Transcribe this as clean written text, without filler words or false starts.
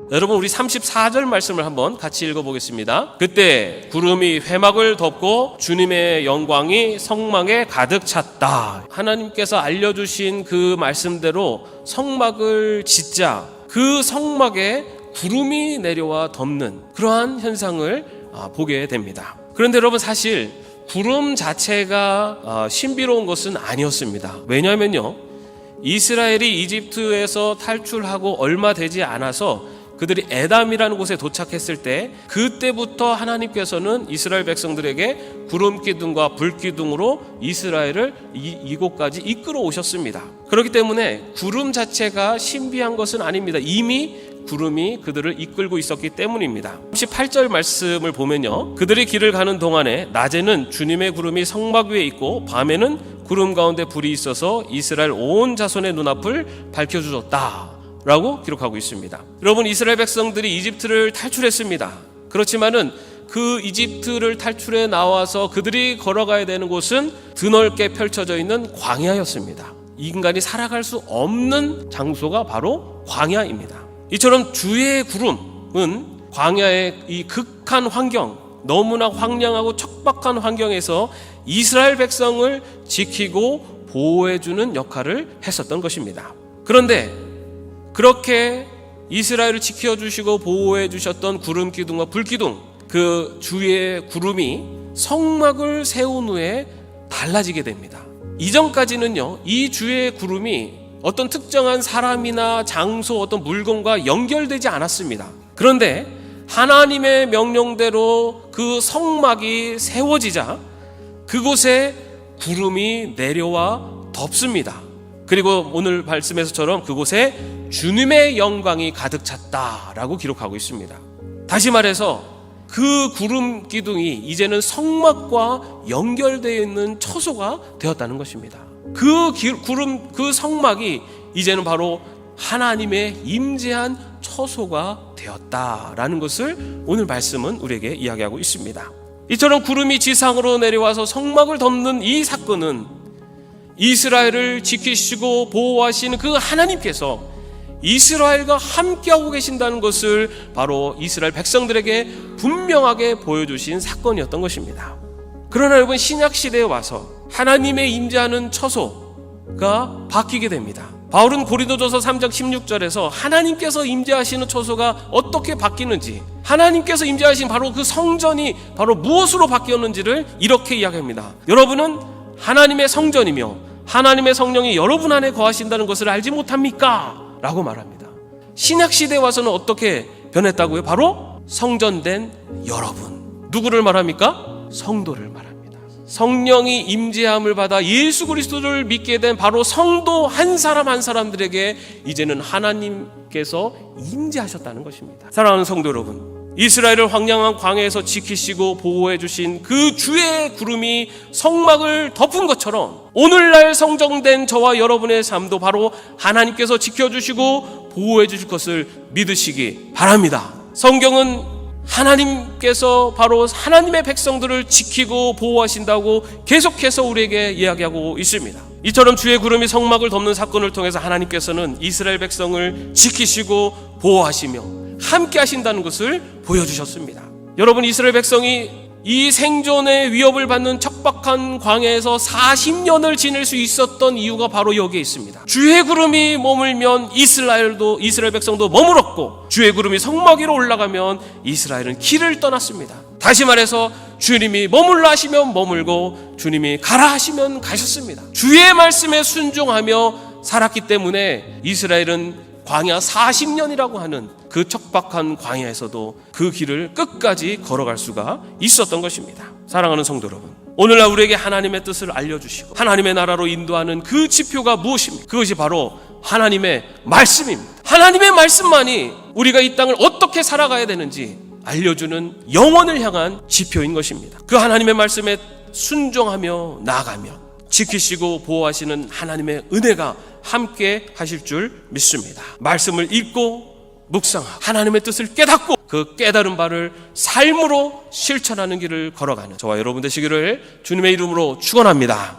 여러분, 우리 34절 말씀을 한번 같이 읽어보겠습니다. 그때 구름이 회막을 덮고 주님의 영광이 성막에 가득 찼다. 하나님께서 알려주신 그 말씀대로 성막을 짓자 그 성막에 구름이 내려와 덮는 그러한 현상을 보게 됩니다. 그런데 여러분, 사실 구름 자체가 신비로운 것은 아니었습니다. 왜냐하면요, 이스라엘이 이집트에서 탈출하고 얼마 되지 않아서 그들이 에담이라는 곳에 도착했을 때 그때부터 하나님께서는 이스라엘 백성들에게 구름 기둥과 불 기둥으로 이스라엘을 이곳까지 이끌어 오셨습니다. 그렇기 때문에 구름 자체가 신비한 것은 아닙니다. 이미 구름이 그들을 이끌고 있었기 때문입니다. 18절 말씀을 보면요, 그들이 길을 가는 동안에 낮에는 주님의 구름이 성막 위에 있고 밤에는 구름 가운데 불이 있어서 이스라엘 온 자손의 눈앞을 밝혀주었다 라고 기록하고 있습니다. 여러분, 이스라엘 백성들이 이집트를 탈출했습니다. 그렇지만은 그 이집트를 탈출해 나와서 그들이 걸어가야 되는 곳은 드넓게 펼쳐져 있는 광야였습니다. 인간이 살아갈 수 없는 장소가 바로 광야입니다. 이처럼 주의 구름은 광야의 이 극한 환경, 너무나 황량하고 척박한 환경에서 이스라엘 백성을 지키고 보호해주는 역할을 했었던 것입니다. 그런데 그렇게 이스라엘을 지켜주시고 보호해주셨던 구름 기둥과 불 기둥, 그 주의 구름이 성막을 세운 후에 달라지게 됩니다. 이전까지는요, 이 주의 구름이 어떤 특정한 사람이나 장소, 어떤 물건과 연결되지 않았습니다. 그런데 하나님의 명령대로 그 성막이 세워지자 그곳에 구름이 내려와 덮습니다. 그리고 오늘 말씀에서처럼 그곳에 주님의 영광이 가득 찼다라고 기록하고 있습니다. 다시 말해서 그 구름 기둥이 이제는 성막과 연결되어 있는 처소가 되었다는 것입니다. 그 성막이 이제는 바로 하나님의 임재한 처소가 되었다라는 것을 오늘 말씀은 우리에게 이야기하고 있습니다. 이처럼 구름이 지상으로 내려와서 성막을 덮는 이 사건은 이스라엘을 지키시고 보호하시는 그 하나님께서 이스라엘과 함께하고 계신다는 것을 바로 이스라엘 백성들에게 분명하게 보여주신 사건이었던 것입니다. 그러나 여러분, 신약시대에 와서 하나님의 임재하는 처소가 바뀌게 됩니다. 바울은 고린도전서 3장 16절에서 하나님께서 임재하시는 처소가 어떻게 바뀌는지, 하나님께서 임재하신 바로 그 성전이 바로 무엇으로 바뀌었는지를 이렇게 이야기합니다. 여러분은 하나님의 성전이며 하나님의 성령이 여러분 안에 거하신다는 것을 알지 못합니까? 라고 말합니다. 신약시대에 와서는 어떻게 변했다고요? 바로 성전된 여러분. 누구를 말합니까? 성도를 말합니다. 성령이 임재함을 받아 예수 그리스도를 믿게 된 바로 성도 한 사람 한 사람들에게 이제는 하나님께서 임재하셨다는 것입니다. 사랑하는 성도 여러분, 이스라엘을 황량한 광야에서 지키시고 보호해 주신 그 주의 구름이 성막을 덮은 것처럼 오늘날 성정된 저와 여러분의 삶도 바로 하나님께서 지켜주시고 보호해 주실 것을 믿으시기 바랍니다. 성경은 하나님께서 바로 하나님의 백성들을 지키고 보호하신다고 계속해서 우리에게 이야기하고 있습니다. 이처럼 주의 구름이 성막을 덮는 사건을 통해서 하나님께서는 이스라엘 백성을 지키시고 보호하시며 함께 하신다는 것을 보여주셨습니다. 여러분, 이스라엘 백성이 이 생존의 위협을 받는 척박한 광야에서 40년을 지낼 수 있었던 이유가 바로 여기에 있습니다. 주의 구름이 머물면 이스라엘 백성도 머물었고, 주의 구름이 성막 위로 올라가면 이스라엘은 길을 떠났습니다. 다시 말해서 주님이 머물라 하시면 머물고 주님이 가라 하시면 가셨습니다. 주의 말씀에 순종하며 살았기 때문에 이스라엘은 광야 40년이라고 하는 그 척박한 광야에서도 그 길을 끝까지 걸어갈 수가 있었던 것입니다. 사랑하는 성도 여러분, 오늘날 우리에게 하나님의 뜻을 알려주시고 하나님의 나라로 인도하는 그 지표가 무엇입니까? 그것이 바로 하나님의 말씀입니다. 하나님의 말씀만이 우리가 이 땅을 어떻게 살아가야 되는지 알려주는 영원을 향한 지표인 것입니다. 그 하나님의 말씀에 순종하며 나아가며 지키시고 보호하시는 하나님의 은혜가 함께 하실 줄 믿습니다. 말씀을 읽고 묵상하고 하나님의 뜻을 깨닫고 그 깨달은 바를 삶으로 실천하는 길을 걸어가는 저와 여러분 되시기를 주님의 이름으로 축원합니다.